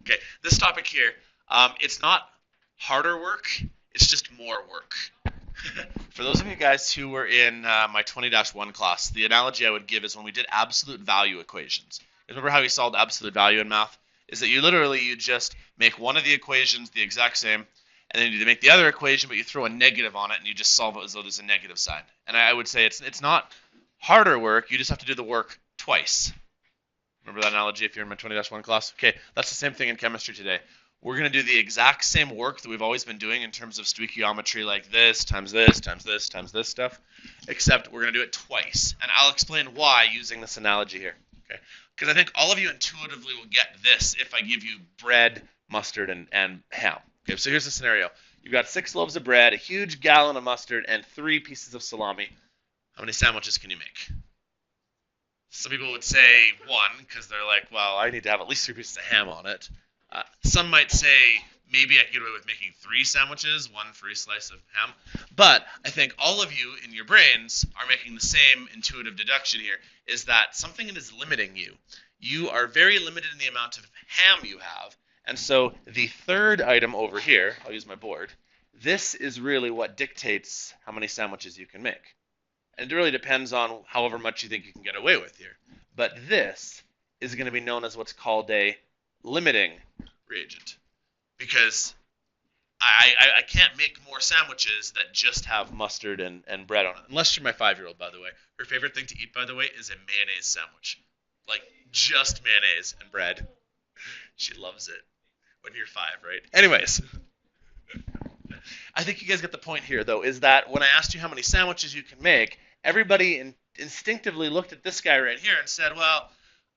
Okay, this topic here, it's not harder work, it's just more work. For those of you guys who were in my 20-1 class, the analogy I would give is when we did absolute value equations. Remember how we solved absolute value in math? Is that you just make one of the equations the exact same, and then you make the other equation, but you throw a negative on it, and you just solve it as though there's a negative sign. And I would say it's not harder work, you just have to do the work twice. Remember that analogy if you're in my 20-1 class? Okay, that's the same thing in chemistry today. We're going to do the exact same work that we've always been doing in terms of stoichiometry, like this, times this, times this, times this stuff, except we're going to do it twice. And I'll explain why using this analogy here. Okay? Because I think all of you intuitively will get this if I give you bread, mustard, and ham. Okay, so here's the scenario. You've got 6 loaves of bread, a huge gallon of mustard, and 3 pieces of salami. How many sandwiches can you make? Some people would say 1 because they're like, well, I need to have at least 3 pieces of ham on it. Some might say maybe I could get away with making 3 sandwiches, 1 for each slice of ham. But I think all of you in your brains are making the same intuitive deduction here, is that something is limiting you. You are very limited in the amount of ham you have. And so the third item over here, I'll use my board, this is really what dictates how many sandwiches you can make. And it really depends on however much you think you can get away with here. But this is going to be known as what's called a limiting reagent. Because I can't make more sandwiches that just have mustard and bread on it. Unless you're my 5-year-old, by the way. Her favorite thing to eat, by the way, is a mayonnaise sandwich. Like, just mayonnaise and bread. She loves it. When you're 5, right? Anyways. I think you guys get the point here, though, is that when I asked you how many sandwiches you can make, everybody instinctively looked at this guy right here and said, well,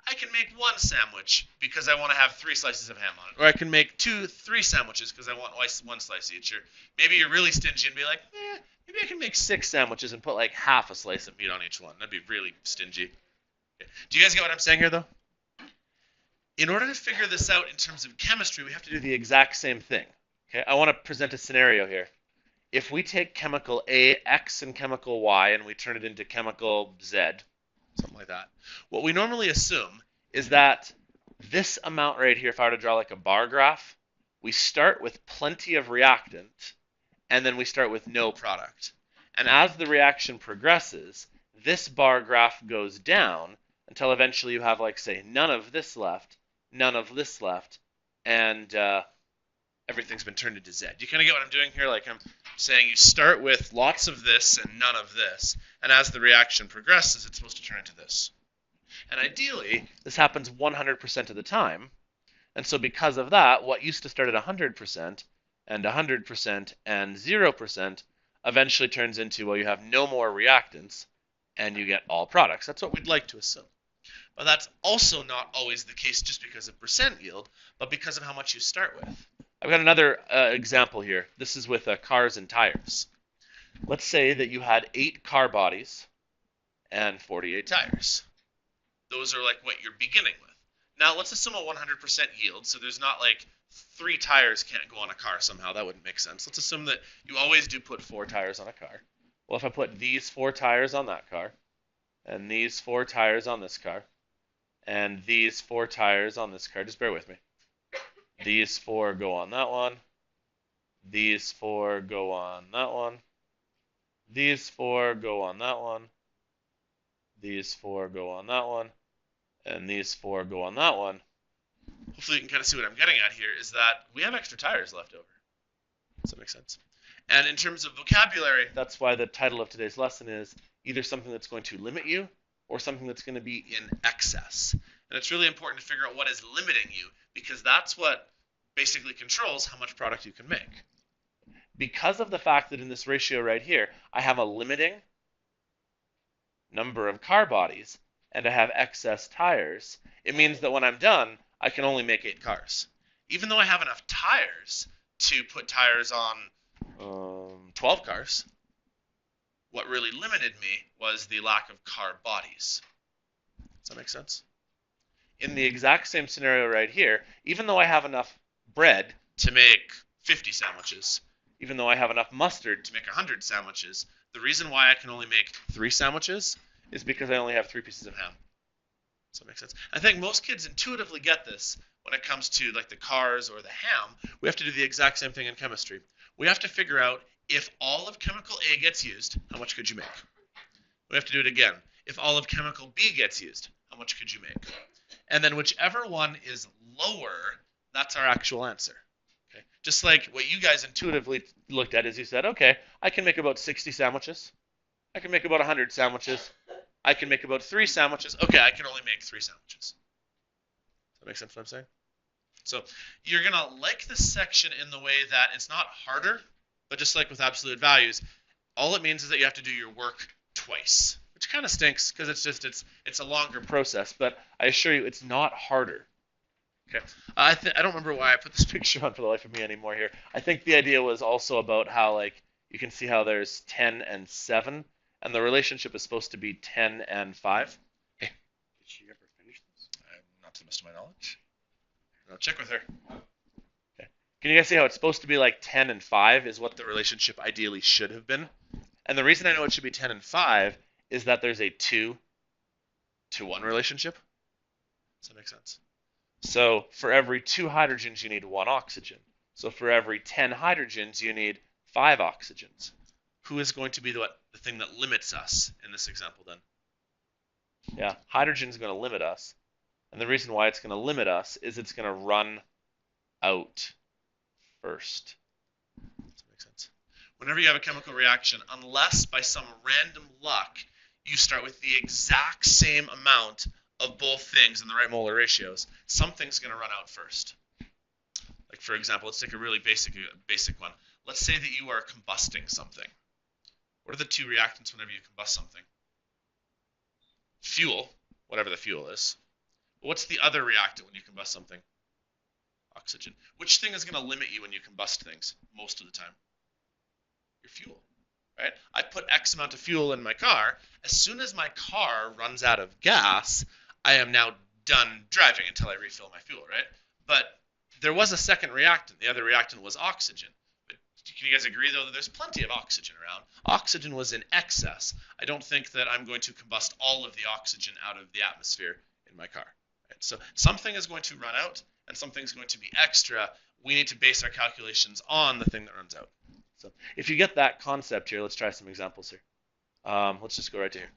I can make 1 sandwich because I want to have 3 slices of ham on it. Or I can make 3 sandwiches because I want 1 slice each. Or maybe you're really stingy and be like, maybe I can make 6 sandwiches and put like half a slice of meat on each one. That'd be really stingy. Okay. Do you guys get what I'm saying here, though? In order to figure this out in terms of chemistry, we have to do the exact same thing. Okay, I want to present a scenario here. If we take chemical A, X, and chemical Y, and we turn it into chemical Z, something like that, what we normally assume is that this amount right here, if I were to draw like a bar graph, we start with plenty of reactant, and then we start with no product. And as the reaction progresses, this bar graph goes down until eventually you have, like, say, none of this left, none of this left, and everything's been turned into Z. Do you kind of get what I'm doing here? Like, I'm saying you start with lots of this and none of this, and as the reaction progresses, it's supposed to turn into this. And ideally, this happens 100% of the time, and so because of that, what used to start at 100% and 100% and 0% eventually turns into, well, you have no more reactants, and you get all products. That's what we'd like to assume. But that's also not always the case just because of percent yield, but because of how much you start with. I've got another example here. This is with cars and tires. Let's say that you had 8 car bodies and 48 tires. Those are like what you're beginning with. Now let's assume a 100% yield, so there's not like 3 tires can't go on a car somehow. That wouldn't make sense. Let's assume that you always do put 4 tires on a car. Well, if I put these 4 tires on that car, and these 4 tires on this car, and these 4 tires on this car, just bear with me. These 4 go on that one. These 4 go on that one. These 4 go on that one. These 4 go on that one. And these 4 go on that one. Hopefully you can kind of see what I'm getting at here, is that we have extra tires left over. Does that make sense? And in terms of vocabulary, that's why the title of today's lesson is either something that's going to limit you or something that's going to be in excess. And it's really important to figure out what is limiting you, because that's what basically controls how much product you can make. Because of the fact that in this ratio right here, I have a limiting number of car bodies and I have excess tires, it means that when I'm done, I can only make 8 cars. Even though I have enough tires to put tires on 12 cars, what really limited me was the lack of car bodies. Does that make sense? In the exact same scenario right here, even though I have enough bread to make 50 sandwiches, even though I have enough mustard to make 100 sandwiches, the reason why I can only make 3 sandwiches is because I only have 3 pieces of ham. Does that make sense? I think most kids intuitively get this when it comes to like the cars or the ham, we have to do the exact same thing in chemistry. We have to figure out if all of chemical A gets used, how much could you make? We have to do it again. If all of chemical B gets used, how much could you make? And then whichever one is lower, that's our actual answer. Okay? Just like what you guys intuitively looked at is you said, okay, I can make about 60 sandwiches. I can make about 100 sandwiches. I can make about 3 sandwiches. Okay, I can only make 3 sandwiches. Does that make sense what I'm saying? So you're going to like this section in the way that it's not harder, but just like with absolute values, all it means is that you have to do your work twice, which kind of stinks because it's a longer process, but I assure you it's not harder. Okay. I don't remember why I put this picture on for the life of me anymore here. I think the idea was also about how, like, you can see how there's 10 and 7, and the relationship is supposed to be 10 and 5. Hey. Did she ever finish this? Not to the best of my knowledge. I'll check with her. Okay. Can you guys see how it's supposed to be like 10 and 5 is what the relationship ideally should have been? And the reason I know it should be 10 and 5 is that there's a 2 to 1 relationship. Does that make sense? So for every 2 hydrogens, you need 1 oxygen. So for every 10 hydrogens, you need 5 oxygens. Who is going to be the thing that limits us in this example then? Yeah, hydrogen is going to limit us. And the reason why it's going to limit us is it's going to run out first. Does that make sense? Whenever you have a chemical reaction, unless by some random luck you start with the exact same amount of both things in the right molar ratios, something's going to run out first. Like for example, let's take a really basic one. Let's say that you are combusting something. What are the 2 reactants whenever you combust something? Fuel, whatever the fuel is. What's the other reactant when you combust something? Oxygen. Which thing is going to limit you when you combust things most of the time? Your fuel, right? I put X amount of fuel in my car. As soon as my car runs out of gas, I am now done driving until I refill my fuel, right? But there was a second reactant. The other reactant was oxygen. But can you guys agree, though, that there's plenty of oxygen around? Oxygen was in excess. I don't think that I'm going to combust all of the oxygen out of the atmosphere in my car. Right? So something is going to run out, and something's going to be extra. We need to base our calculations on the thing that runs out. So if you get that concept here, let's try some examples here. Let's just go right to here.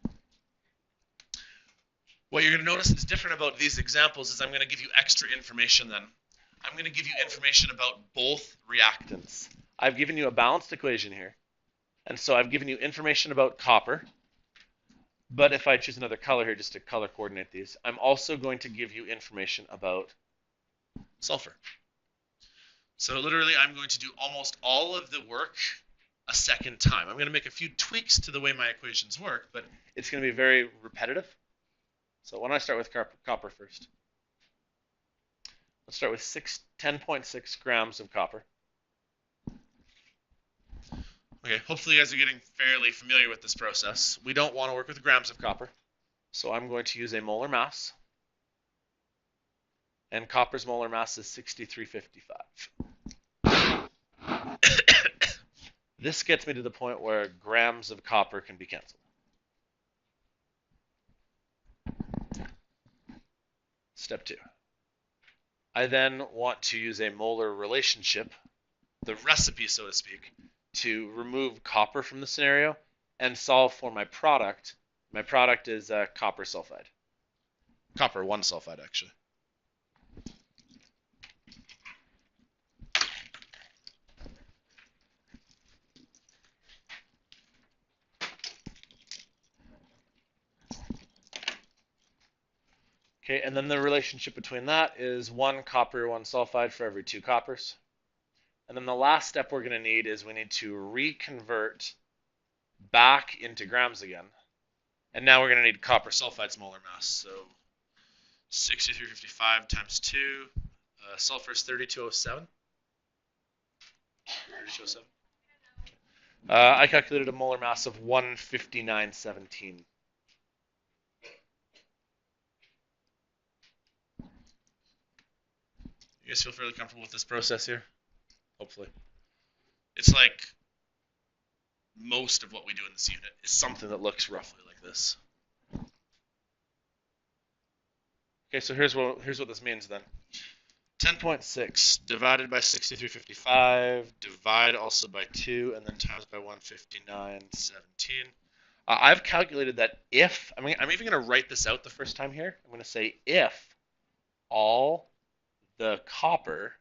What you're going to notice is different about these examples is I'm going to give you extra information then. I'm going to give you information about both reactants. I've given you a balanced equation here. And so I've given you information about copper. But if I choose another color here just to color coordinate these, I'm also going to give you information about sulfur. So literally I'm going to do almost all of the work a second time. I'm going to make a few tweaks to the way my equations work, but it's going to be very repetitive. So why don't I start with copper first? Let's start with 10.6 grams of copper. Okay, hopefully you guys are getting fairly familiar with this process. We don't want to work with grams of copper, so I'm going to use a molar mass. And copper's molar mass is 6355. This gets me to the point where grams of copper can be canceled. Step 2. I then want to use a molar relationship, the recipe, so to speak, to remove copper from the scenario and solve for my product. My product is copper sulfide. Copper 1 sulfide, actually. Okay, and then the relationship between that is 1 copper, 1 sulfide for every 2 coppers. And then the last step we're going to need is we need to reconvert back into grams again. And now we're going to need copper sulfide's molar mass. So 6355 times 2, sulfur is 3207. 3207. I calculated a molar mass of 159.17. You guys feel fairly comfortable with this process here? Hopefully. It's like most of what we do in this unit is something that looks roughly like this. Okay, so here's what this means then. 10.6 divided by 6355, divide also by 2, and then times by 159.17. I've calculated that if, I'm even going to write this out the first time here. I'm going to say if all the copper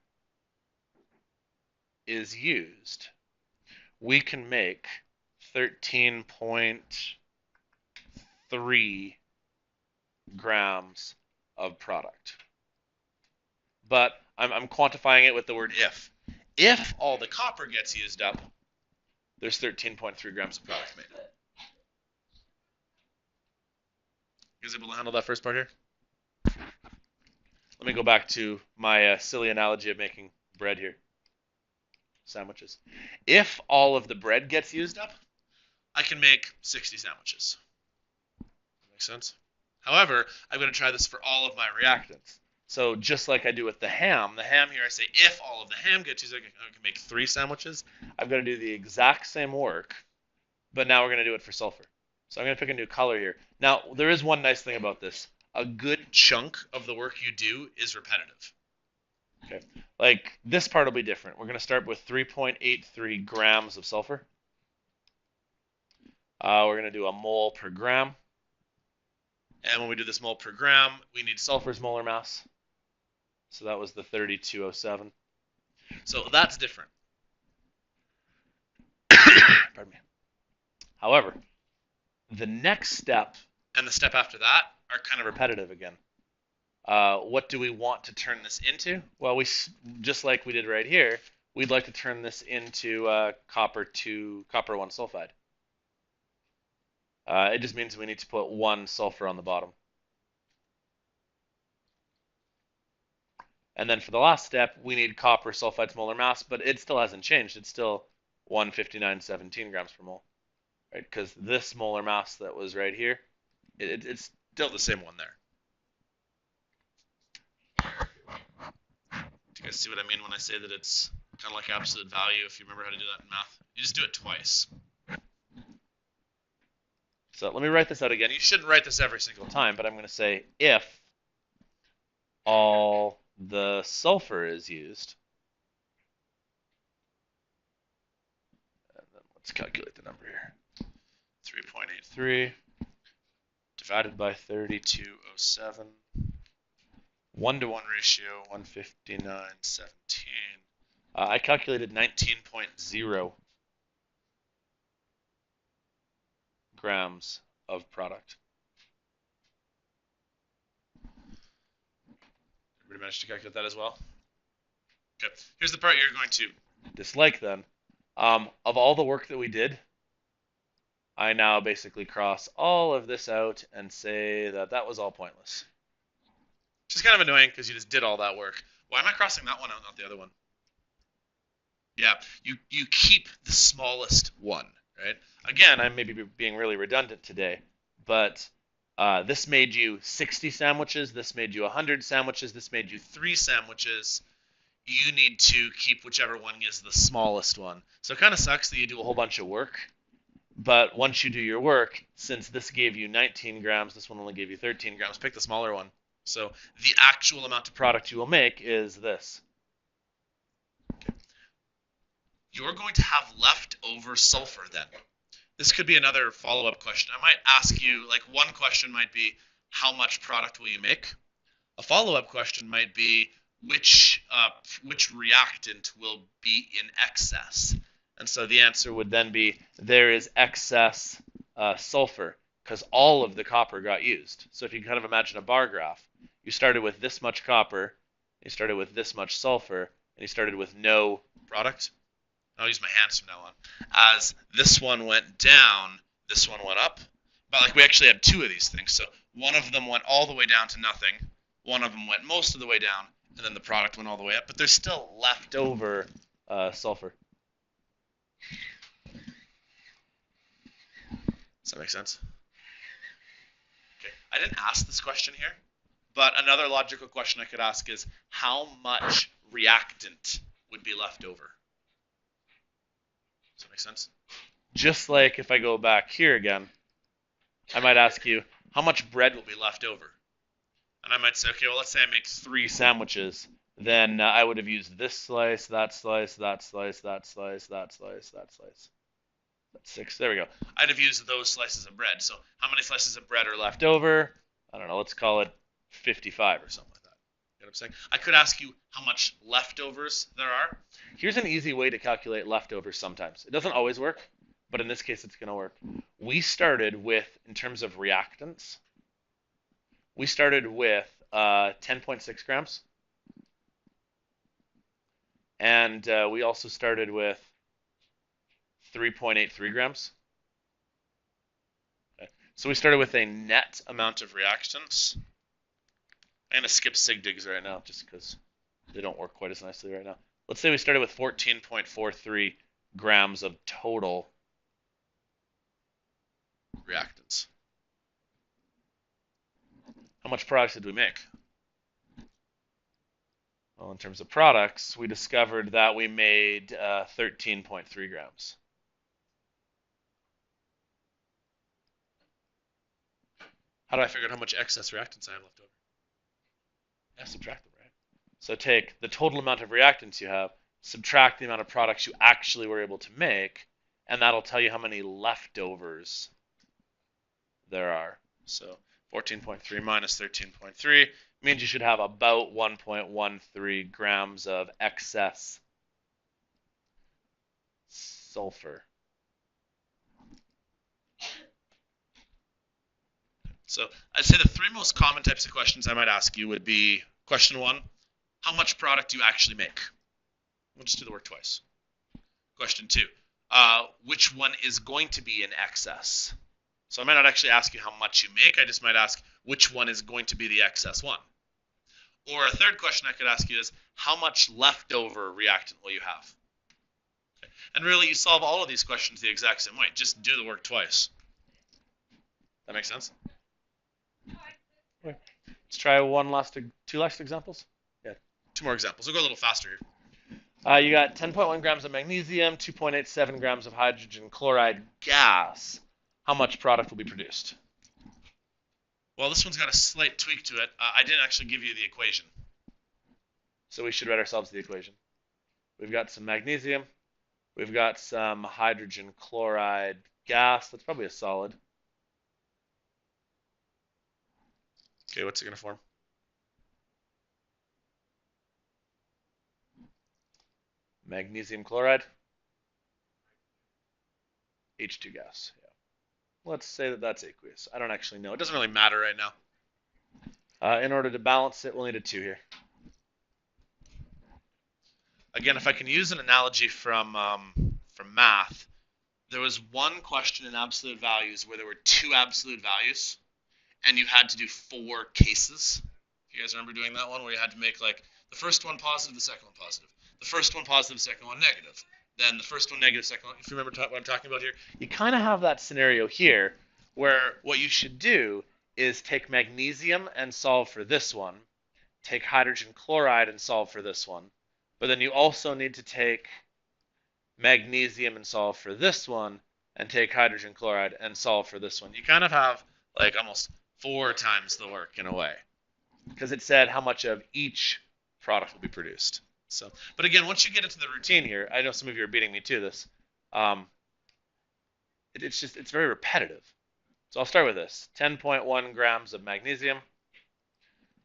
is used, we can make 13.3 grams of product. But I'm quantifying it with the word if. If all the copper gets used up, there's 13.3 grams of product made. You guys able to handle that first part here? Let me go back to my silly analogy of making bread here. Sandwiches. If all of the bread gets used up, I can make 60 sandwiches. Makes sense? However, I'm going to try this for all of my reactants. So just like I do with the ham here I say if all of the ham gets used, I can make 3 sandwiches. I've got to do the exact same work, but now we're going to do it for sulfur. So I'm going to pick a new color here. Now, there is one nice thing about this. A good chunk of the work you do is repetitive. Okay, like this part will be different. We're going to start with 3.83 grams of sulfur. We're going to do a mole per gram. And when we do this mole per gram, we need sulfur's molar mass. So that was the 3207. So that's different. Pardon me. However, the next step and the step after that are kind of repetitive again. What do we want to turn this into? Well, we just like we did right here, we'd like to turn this into copper 1 sulfide. It just means we need to put 1 sulfur on the bottom. And then for the last step, we need copper sulfide's molar mass, but it still hasn't changed. It's still 159.17 grams per mole, right? Because this molar mass that was right here, it's still the same one there. Do you guys see what I mean when I say that it's kind of like absolute value if you remember how to do that in math? You just do it twice. So let me write this out again. You shouldn't write this every single time, but I'm going to say if all the sulfur is used, and then let's calculate the number here. 3.83 divided by 3207. 1-to-1 ratio, 159.17. I calculated 19.0 grams of product. Everybody managed to calculate that as well? Okay, here's the part you're going to dislike then. Of all the work that we did, I now basically cross all of this out and say that that was all pointless. Which is kind of annoying because you just did all that work. Why am I crossing that one out, not the other one? Yeah, you keep the smallest one, right? Again, I may be being really redundant today, but this made you 60 sandwiches, this made you 100 sandwiches, this made you 3 sandwiches. You need to keep whichever one is the smallest one. So it kind of sucks that you do a whole bunch of work, but once you do your work, since this gave you 19 grams, this one only gave you 13 grams, pick the smaller one. So the actual amount of product you will make is this. Okay. You're going to have leftover sulfur then. This could be another follow-up question. I might ask you, like one question might be, how much product will you make? A follow-up question might be, which reactant will be in excess? And so the answer would then be, there is excess sulfur, because all of the copper got used. So if you kind of imagine a bar graph, you started with this much copper, you started with this much sulfur, and you started with no product. I'll use my hands from now on. As this one went down, this one went up. But like we actually had 2 of these things. So one of them went all the way down to nothing. One of them went most of the way down, and then the product went all the way up. But there's still leftover sulfur. Does that make sense? Okay. I didn't ask this question here, but another logical question I could ask is, how much reactant would be left over? Does that make sense? Just like if I go back here again, I might ask you, how much bread will be left over? And I might say, okay, well, let's say I make 3 sandwiches. then I would have used this slice, that slice, that slice, that slice, that slice, that slice. That's 6. There we go. I'd have used those slices of bread. So how many slices of bread are left over? I don't know. Let's call it 55 or something like that. You know what I'm saying? I could ask you how much leftovers there are. Here's an easy way to calculate leftovers sometimes. It doesn't always work, but in this case it's going to work. We started with, in terms of reactants, we started with 10.6 grams. And we also started with 3.83 grams. Okay. So we started with a net amount of reactants. I'm going to skip sig digs right now just because they don't work quite as nicely right now. Let's say we started with 14.43 grams of total reactants. How much products did we make? Well, in terms of products, we discovered that we made 13.3 grams. How do I figure out how much excess reactants I have left over? I subtract them, right? So take the total amount of reactants you have, subtract the amount of products you actually were able to make, and that'll tell you how many leftovers there are. So 14.3 minus 13.3 means you should have about 1.13 grams of excess sulfur. So I'd say the 3 most common types of questions I might ask you would be question 1, how much product do you actually make? We'll just do the work twice. Question 2, which one is going to be in excess? So I might not actually ask you how much you make, I just might ask which one is going to be the excess one. Or a third question I could ask you is, how much leftover reactant will you have? Okay. And really, you solve all of these questions the exact same way. Just do the work twice. That makes sense? Okay. Let's try two last examples. Yeah, 2 more examples. We'll go a little faster here. You got 10.1 grams of magnesium, 2.87 grams of hydrogen chloride gas. How much product will be produced? Well, this one's got a slight tweak to it. I didn't actually give you the equation. So we should write ourselves the equation. We've got some magnesium. We've got some hydrogen chloride gas. That's probably a solid. Okay, what's it going to form? Magnesium chloride. H2 gas. Yeah. Let's say that that's aqueous. I don't actually know. It doesn't really matter right now. In order to balance it, we'll need a 2 here. Again, if I can use an analogy from math, there was one question in absolute values where there were 2 absolute values, and you had to do 4 cases. You guys remember doing that one where you had to make like the first one positive, the second one positive, the first one positive, the second one negative, then the first one negative, second one. If you remember what I'm talking about here, you kind of have that scenario here where what you should do is take magnesium and solve for this one, take hydrogen chloride and solve for this one, but then you also need to take magnesium and solve for this one, and take hydrogen chloride and solve for this one. You kind of have like almost 4 times the work in a way, because it said how much of each product will be produced. So, but again, once you get into the routine here, I know some of you are beating me to this. It's very repetitive. So I'll start with this: 10.1 grams of magnesium.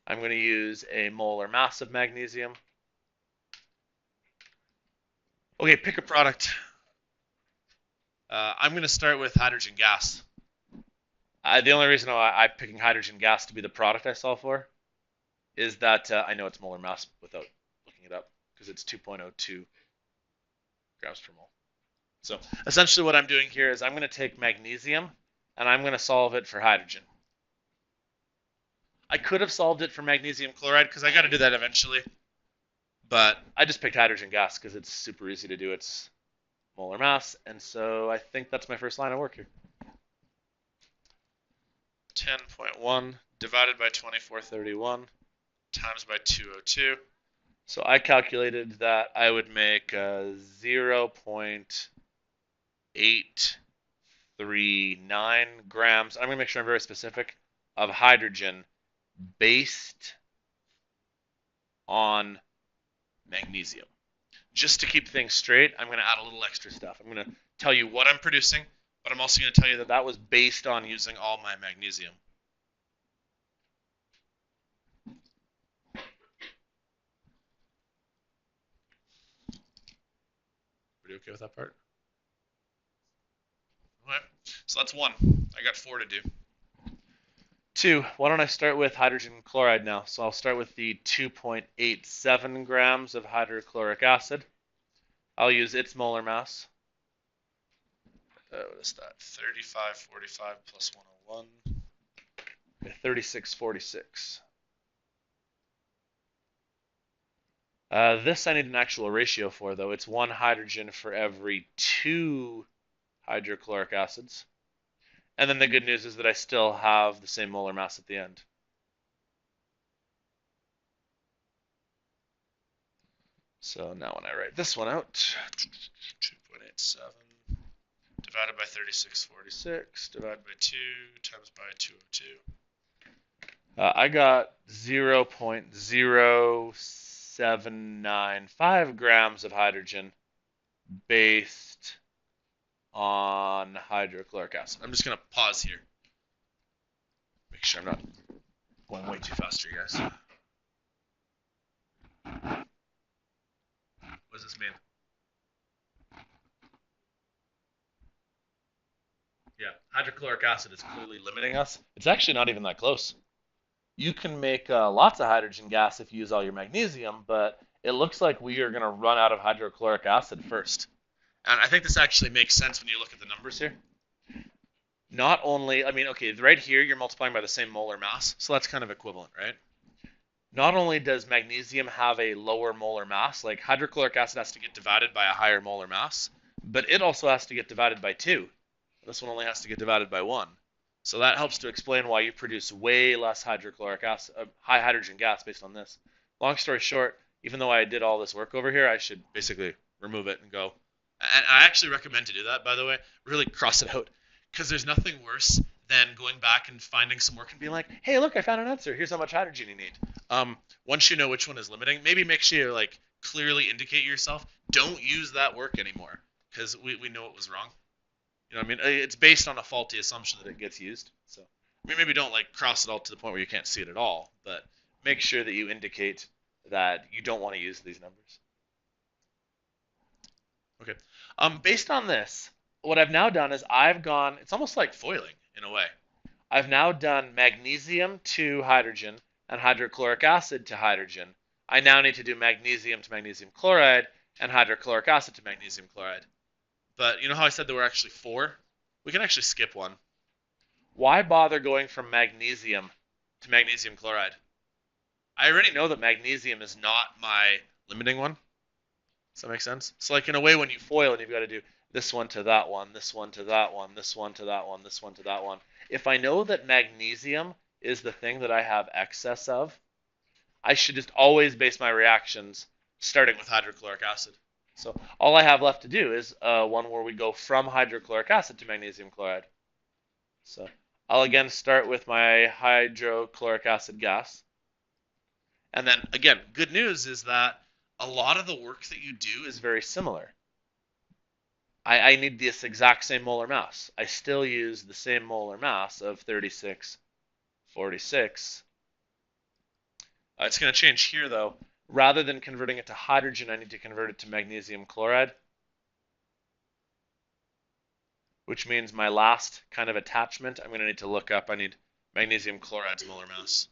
I'm going to use a molar mass of magnesium. Okay, pick a product. I'm going to start with hydrogen gas. The only reason why I'm picking hydrogen gas to be the product I solve for is that I know it's molar mass without looking it up, because it's 2.02 grams per mole. So essentially what I'm doing here is I'm going to take magnesium and I'm going to solve it for hydrogen. I could have solved it for magnesium chloride because I got to do that eventually, but I just picked hydrogen gas because it's super easy to do. It's molar mass, and so I think that's my first line of work here. 10.1 divided by 2431 times by 202. So I calculated that I would make 0.839 grams. I'm going to make sure I'm very specific, of hydrogen based on magnesium. Just to keep things straight, I'm going to add a little extra stuff. I'm going to tell you what I'm producing, but I'm also going to tell you that that was based on using all my magnesium. Everybody okay with that part? Okay, so that's one. I got 4 to do. 2, why don't I start with hydrogen chloride now? So I'll start with the 2.87 grams of hydrochloric acid. I'll use its molar mass. What is that? 3545 plus 101. 3646. This I need an actual ratio for, though. It's 1 hydrogen for every 2 hydrochloric acids. And then the good news is that I still have the same molar mass at the end. So now when I write this one out, 2.87 divided by 3646 divided by 2 times by 202. I got 0.0795 grams of hydrogen based on hydrochloric acid. I'm just going to pause here. Make sure I'm not going way too fast for you guys. What does this mean? Yeah, hydrochloric acid is clearly limiting us. It's actually not even that close. You can make lots of hydrogen gas if you use all your magnesium, but it looks like we are going to run out of hydrochloric acid first. And I think this actually makes sense when you look at the numbers here. Not only, I mean, okay, right here you're multiplying by the same molar mass, so that's kind of equivalent, right? Not only does magnesium have a lower molar mass, like hydrochloric acid has to get divided by a higher molar mass, but it also has to get divided by 2. This one only has to get divided by 1. So that helps to explain why you produce way less hydrochloric acid, high hydrogen gas based on this. Long story short, even though I did all this work over here, I should basically remove it and go. And I actually recommend to do that, by the way. Really cross it out, because there's nothing worse than going back and finding some work and being like, hey, look, I found an answer. Here's how much hydrogen you need. Once you know which one is limiting, maybe make sure you like clearly indicate yourself. Don't use that work anymore, because we know it was wrong. You know what I mean? It's based on a faulty assumption that it gets used. So, I mean, maybe don't like cross it all to the point where you can't see it at all, but make sure that you indicate that you don't want to use these numbers. Okay. Based on this, what I've now done is I've gone, it's almost like foiling in a way. I've now done magnesium to hydrogen and hydrochloric acid to hydrogen. I now need to do magnesium to magnesium chloride and hydrochloric acid to magnesium chloride. But you know how I said there were actually 4? We can actually skip one. Why bother going from magnesium to magnesium chloride? I already know that magnesium is not my limiting one. Does that make sense? So like in a way when you foil and you've got to do this one to that one, this one to that one, this one to that one, this one to that one. If I know that magnesium is the thing that I have excess of, I should just always base my reactions starting with hydrochloric acid. So all I have left to do is one where we go from hydrochloric acid to magnesium chloride. So I'll again start with my hydrochloric acid gas. And then again, good news is that a lot of the work that you do is very similar. I need this exact same molar mass. I still use the same molar mass of 3646. It's going to change here though. Rather than converting it to hydrogen, I need to convert it to magnesium chloride, which means my last kind of attachment I'm going to need to look up. I need magnesium chloride's molar mass.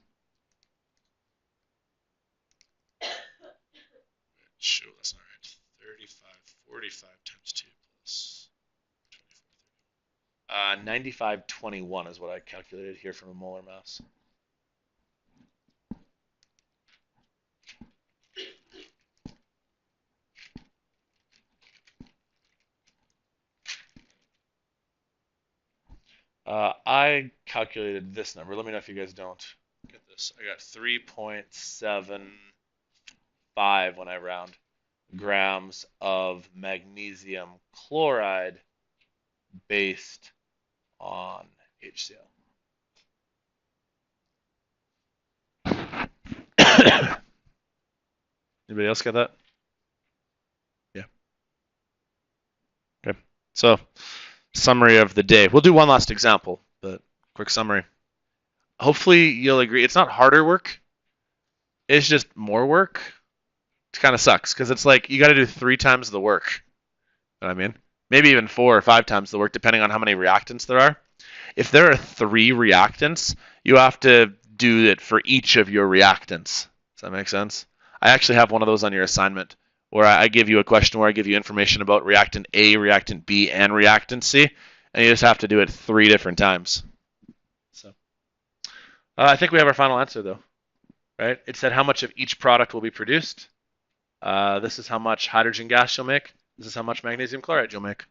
Show that's not right. 3545 times 2 plus 2430. 9521 is what I calculated here from a molar mass. I calculated this number. Let me know if you guys don't get this. I got 3.75 when I round grams of magnesium chloride based on HCl. Anybody else get that? So, summary of the day. We'll do one last example, but quick summary. Hopefully you'll agree. It's not harder work. It's just more work. It kind of sucks because it's like you got to do 3 times the work. You know what I mean? Maybe even 4 or 5 times the work, depending on how many reactants there are. If there are 3 reactants, you have to do it for each of your reactants. Does that make sense? I actually have one of those on your assignment where I give you a question where I give you information about reactant A, reactant B, and reactant C, and you just have to do it 3 different times. So I think we have our final answer though, right? It said how much of each product will be produced. This is how much hydrogen gas you'll make. This is how much magnesium chloride you'll make.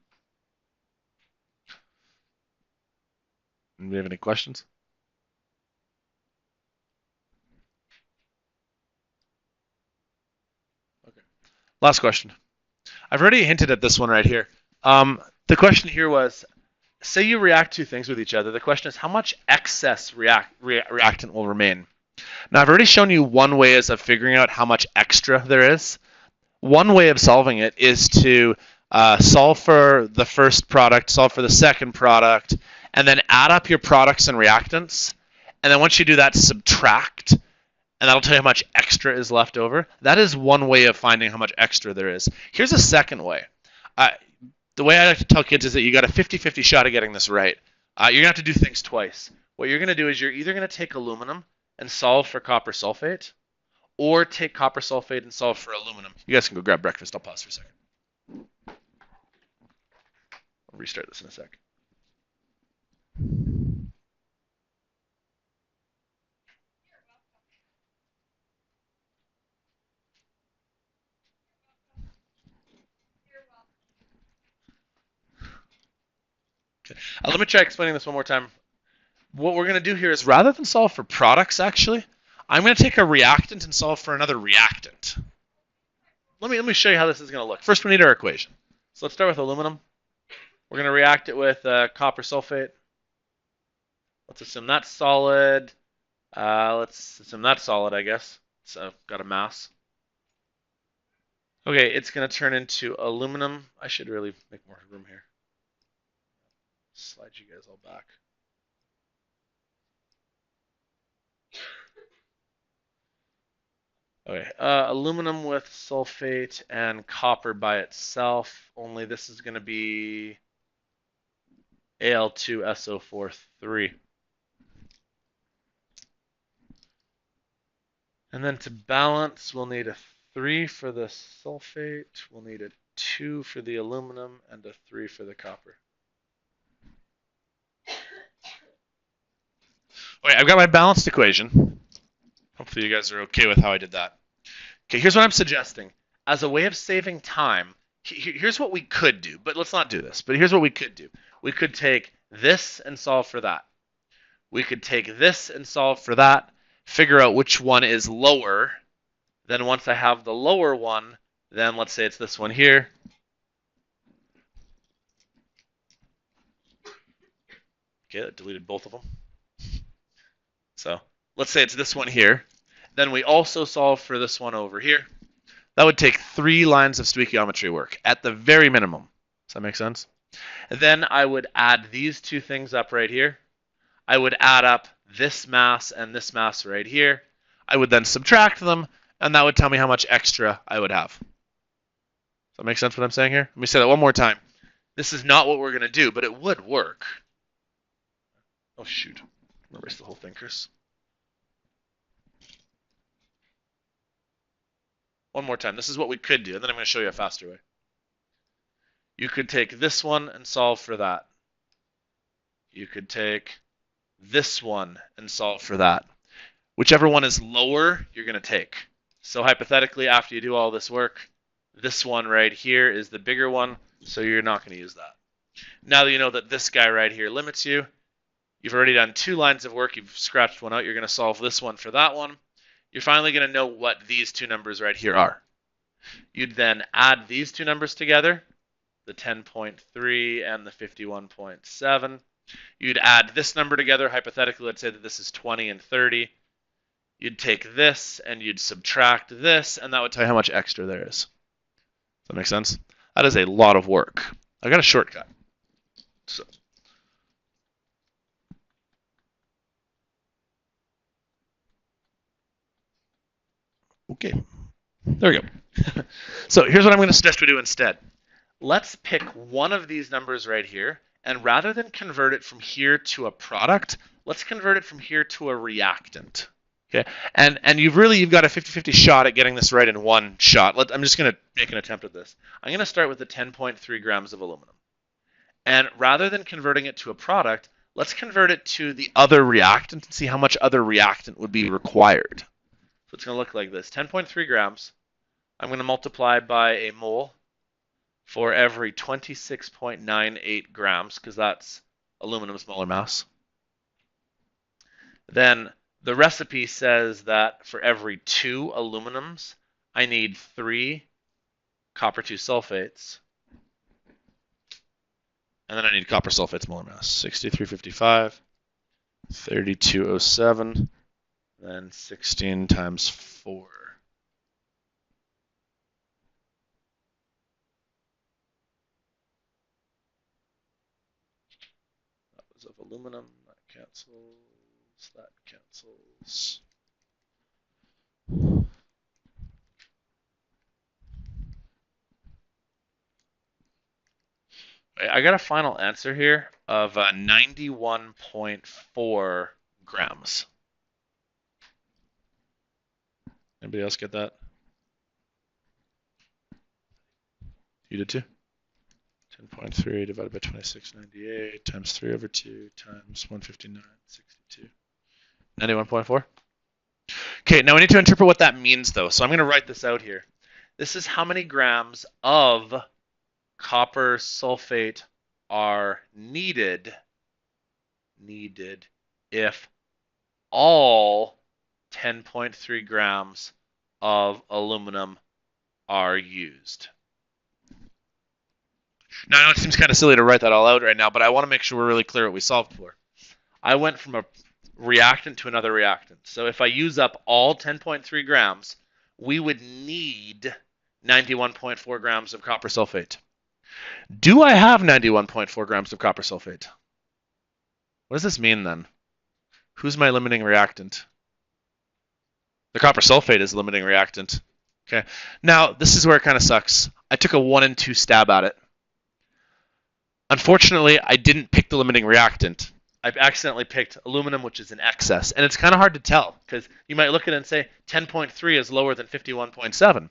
Do you have any questions? Okay. Last question. I've already hinted at this one right here. The question here was, say you react 2 things with each other. The question is how much excess reactant will remain. Now I've already shown you one way of figuring out how much extra there is. One way of solving it is to solve for the first product, solve for the second product, and then add up your products and reactants. And then once you do that, subtract, and that'll tell you how much extra is left over. That is one way of finding how much extra there is. Here's a second way. The way I like to tell kids is that you got a 50-50 shot of getting this right. You're going to have to do things twice. What you're going to do is you're either going to take aluminum and solve for copper sulfate, or take copper sulfate and solve for aluminum. You guys can go grab breakfast. I'll pause for a second. I'll restart this in a sec. Okay. Let me try explaining this one more time. What we're going to do here is rather than solve for products, actually, I'm going to take a reactant and solve for another reactant. Let me show you how this is going to look. First, we need our equation. So let's start with aluminum. We're going to react it with copper sulfate. Let's assume that's solid. Let's assume that's solid, I guess. So got a mass. Okay, it's going to turn into aluminum. I should really make more room here. Slide you guys all back. Okay, aluminum with sulfate and copper by itself, only this is going to be Al2SO4 And then to balance, we'll need a 3 for the sulfate, we'll need a 2 for the aluminum, and a 3 for the copper. Okay, I've got my balanced equation. Hopefully you guys are okay with how I did that. Okay, here's what I'm suggesting. As a way of saving time, here's what we could do, but let's not do this. But here's what we could do. We could take this and solve for that. We could take this and solve for that, figure out which one is lower. Then once I have the lower one, then let's say it's this one here. Okay, that deleted both of them. So let's say it's this one here. Then we also solve for this one over here. That would take 3 lines of stoichiometry work at the very minimum. Does that make sense? And then I would add these 2 things up right here. I would add up this mass and this mass right here. I would then subtract them, and that would tell me how much extra I would have. Does that make sense what I'm saying here? Let me say that one more time. This is not what we're going to do, but it would work. Oh, shoot. Erase the whole thing, Chris. One more time. This is what we could do, and then I'm going to show you a faster way. You could take this one and solve for that. You could take this one and solve for that. Whichever one is lower, you're going to take. So hypothetically, after you do all this work, this one right here is the bigger one, so you're not going to use that. Now that you know that this guy right here limits you, you've already done 2 lines of work, you've scratched one out, you're going to solve this one for that one. You're finally going to know what these 2 numbers right here are. You'd then add these 2 numbers together, the 10.3 and the 51.7. You'd add this number together, hypothetically, let's say that this is 20 and 30. You'd take this and you'd subtract this, and that would tell you how much extra there is. Does that make sense? That is a lot of work. I got a shortcut. So, okay, there we go. So here's what I'm going to suggest we do instead. Let's pick one of these numbers right here, and rather than convert it from here to a product, let's convert it from here to a reactant. Okay, and you've got a 50-50 shot at getting this right in one shot. I'm just going to make an attempt at this. I'm going to start with the 10.3 grams of aluminum. And rather than converting it to a product, let's convert it to the other reactant and see how much other reactant would be required. So it's going to look like this. 10.3 grams. I'm going to multiply by a mole for every 26.98 grams, because that's aluminum's molar mass. Then the recipe says that for every 2 aluminums, I need 3 copper 2 sulfates. And then I need copper sulfates molar mass. 6355, 3207, then 16 times 4. That was of aluminum. That cancels. That cancels. I got a final answer here of 91.4 grams. Anybody else get that? You did too? 10.3 divided by 2698 times 3 over 2 times 159.62. 91.4? Okay, now we need to interpret what that means though. So I'm going to write this out here. This is how many grams of copper sulfate are needed if all 10.3 grams of aluminum are used. Now, I know it seems kind of silly to write that all out right now, but I want to make sure we're really clear what we solved for. I went from a reactant to another reactant. So if I use up all 10.3 grams, we would need 91.4 grams of copper sulfate. Do I have 91.4 grams of copper sulfate? What does this mean then? Who's my limiting reactant? The copper sulfate is the limiting reactant. Okay. Now, this is where it kind of sucks. I took a 1 and 2 stab at it. Unfortunately, I didn't pick the limiting reactant. I accidentally picked aluminum, which is in excess. And it's kind of hard to tell, because you might look at it and say 10.3 is lower than 51.7.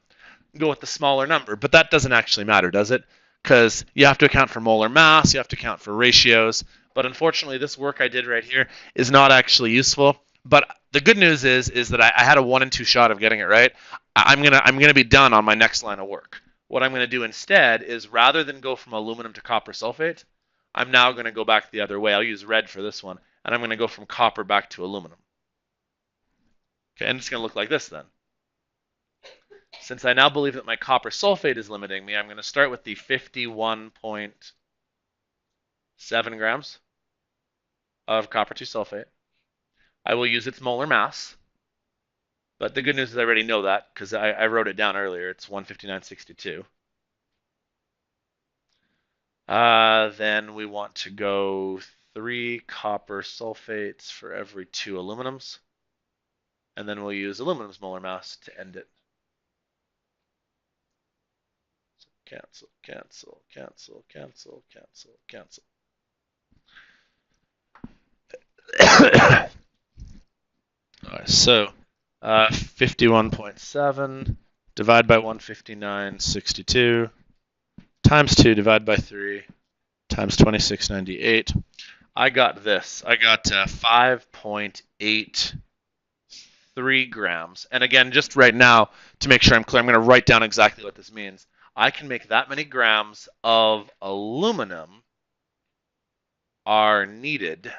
Go with the smaller number. But that doesn't actually matter, does it? Because you have to account for molar mass, you have to account for ratios. But unfortunately, this work I did right here is not actually useful. But the good news is that I had a 1 and 2 shot of getting it right. I'm gonna be done on my next line of work. What I'm going to do instead is, rather than go from aluminum to copper sulfate, I'm now going to go back the other way. I'll use red for this one, and I'm going to go from copper back to aluminum. Okay, and it's going to look like this then. Since I now believe that my copper sulfate is limiting me, I'm going to start with the 51.7 grams of copper 2 sulfate. I will use its molar mass. But the good news is I already know that, because I wrote it down earlier. It's 159.62. Then we want to go 3 copper sulfates for every 2 aluminums. And then we'll use aluminum's molar mass to end it. So cancel, cancel, cancel, cancel, cancel, cancel. All right, so 51.7 divided by 159.62 times 2 divided by 3 times 2698. I got this. I got 5.83 grams. And again, just right now, to make sure I'm clear, I'm going to write down exactly what this means. I can make that many grams of aluminum are needed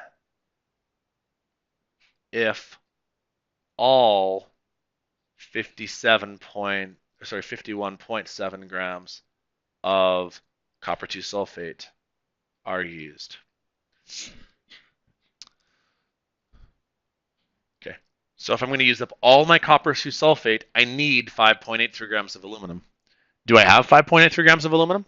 if all 51.7 grams of copper 2 sulfate are used. Okay, so if I'm going to use up all my copper 2 sulfate, I need 5.83 grams of aluminum. Do I have 5.83 grams of aluminum?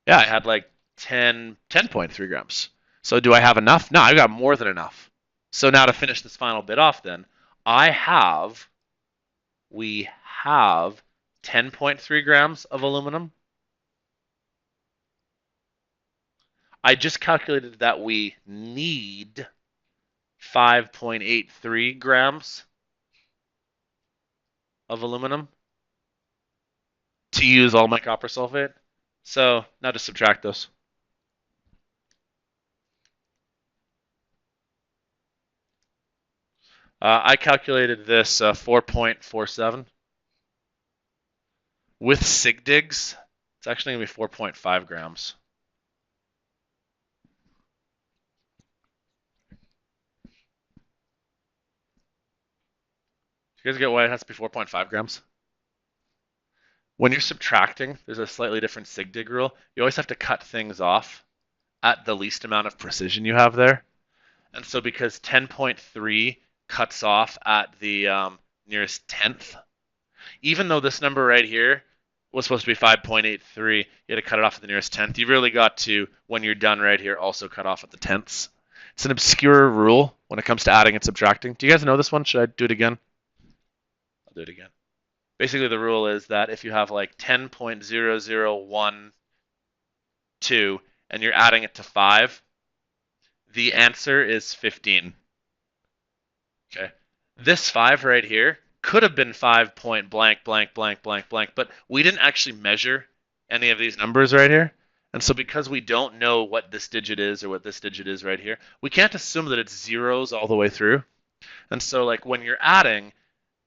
Yeah, I had like 10.3 grams. So do I have enough? No, I got more than enough. So now to finish this final bit off then, we have 10.3 grams of aluminum. I just calculated that we need 5.83 grams of aluminum to use all my copper sulfate. So now just subtract those. I calculated this 4.47. With sig digs, it's actually going to be 4.5 grams. Do you guys get why it has to be 4.5 grams? When you're subtracting, there's a slightly different sig dig rule. You always have to cut things off at the least amount of precision you have there. And so because 10.3 cuts off at the nearest tenth, even though this number right here was supposed to be 5.83, you had to cut it off at the nearest tenth. You really got to, when you're done right here, also cut off at the tenths. It's an obscure rule when it comes to adding and subtracting. Do you guys know this one? Should I do it again? I'll do it again. Basically, the rule is that if you have like 10.0012 and you're adding it to 5, the answer is 15. Okay. This 5 right here could have been 5 point blank, blank, blank, blank, blank, but we didn't actually measure any of these numbers right here. And so because we don't know what this digit is or what this digit is right here, we can't assume that it's zeros all the way through. And so like when you're adding,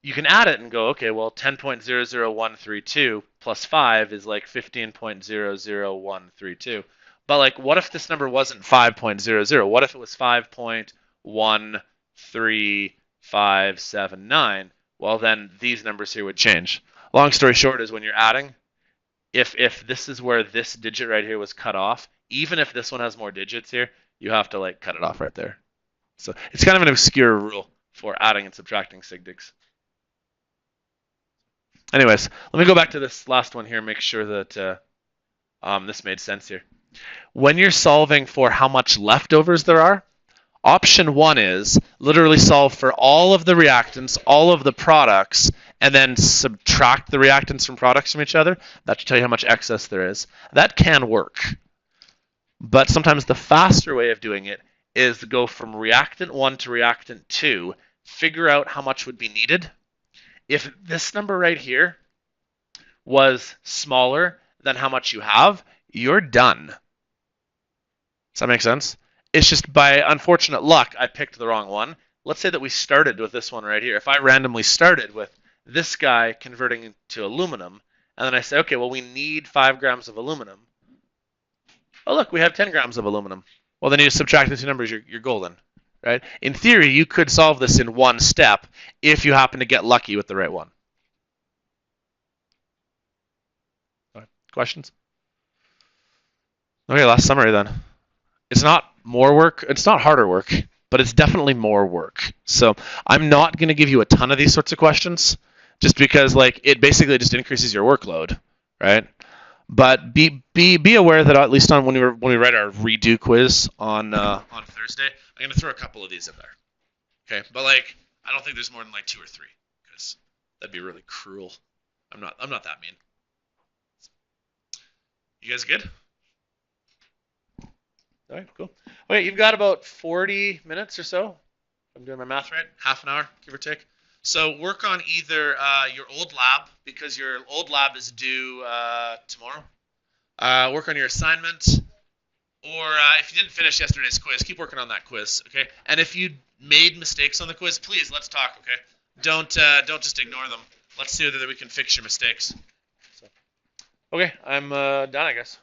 you can add it and go, okay, well, 10.00132 plus 5 is like 15.00132. But like, what if this number wasn't 5.00? What if it was 5.13579? Well, then these numbers here would change. Long story short is when you're adding, if this is where this digit right here was cut off, even if this one has more digits here, you have to like cut it off right there. So it's kind of an obscure rule for adding and subtracting sig digs. Anyways, let me go back to this last one here and make sure that this made sense here. When you're solving for how much leftovers there are, option 1 is literally solve for all of the reactants, all of the products, and then subtract the reactants from products from each other. That should tell you how much excess there is. That can work. But sometimes the faster way of doing it is to go from reactant 1 to reactant 2, figure out how much would be needed. If this number right here was smaller than how much you have, you're done. Does that make sense? It's just by unfortunate luck, I picked the wrong one. Let's say that we started with this one right here. If I randomly started with this guy converting into aluminum, and then I say, okay, well, we need 5 grams of aluminum. Oh, look, we have 10 grams of aluminum. Well, then you just subtract the two numbers, you're golden. Right? In theory, you could solve this in one step if you happen to get lucky with the right one. Questions? Okay, last summary then. It's not more work, it's not harder work, but it's definitely more work. So I'm not going to give you a ton of these sorts of questions just because like it basically just increases your workload, right? But be aware that at least on when we write our redo quiz on Thursday, I'm going to throw a couple of these in there. Okay, but like I don't think there's more than like 2 or 3 because that'd be really cruel. I'm not that mean. You guys good? All right, cool. Okay, you've got about 40 minutes or so. If I'm doing my math right, half an hour, give or take. So work on either your old lab because your old lab is due tomorrow. Work on your assignment, or if you didn't finish yesterday's quiz, keep working on that quiz, okay? And if you made mistakes on the quiz, please let's talk, okay? Don't just ignore them. Let's see whether we can fix your mistakes. So, okay, I'm done, I guess.